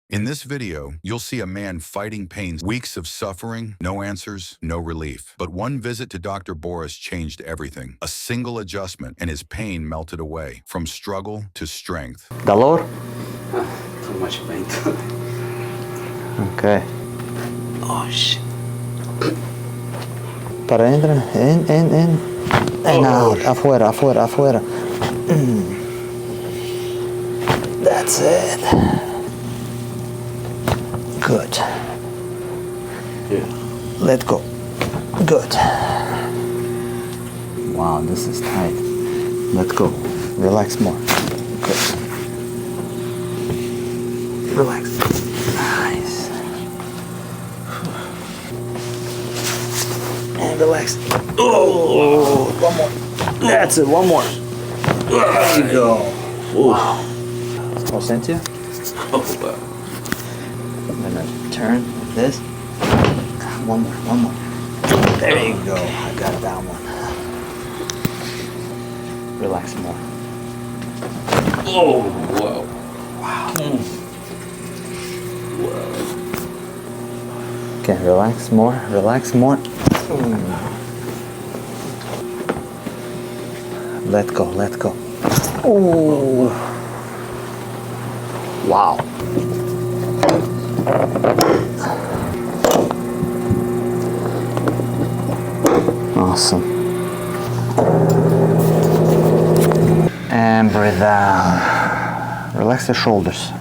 In this video, you'll see a man fighting pain, weeks of suffering, no answers, no relief. But one visit to Dr. Boris changed everything. A single adjustment and his pain melted away, from struggle to strength. Dolor? Too much pain. Okay. Oh shit. Para adentro, in. And out, afuera. That's it. Good. Yeah. Let go. Good. Wow, this is tight. Let go. Relax more. Good. Relax. Nice. And relax. Oh, one more. That's it, one more. There you go. Wow. Concentra. Oh wow. I'm gonna turn like this. One more. There you go. I got that one. Relax more. Oh wow. Wow. Wow. Okay, relax more. Let go. Oh. Wow. Awesome. And breathe down. Relax the shoulders.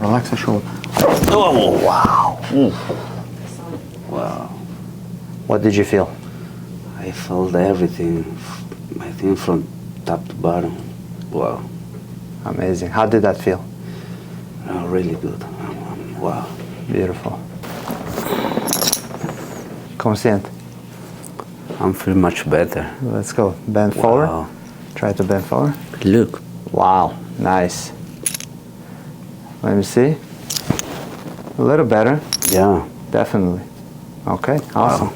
Oh, wow. Wow. What did you feel? I felt everything. I think from top to bottom. Wow. Amazing. How did that feel? Really good. Wow. Beautiful. ¿Cómo siente? I'm feeling much better. Let's go. Bend Wow. forward. Try to bend forward. Look. Wow. Nice. Let me see. A little better. Yeah. Definitely. Okay. Awesome. Wow.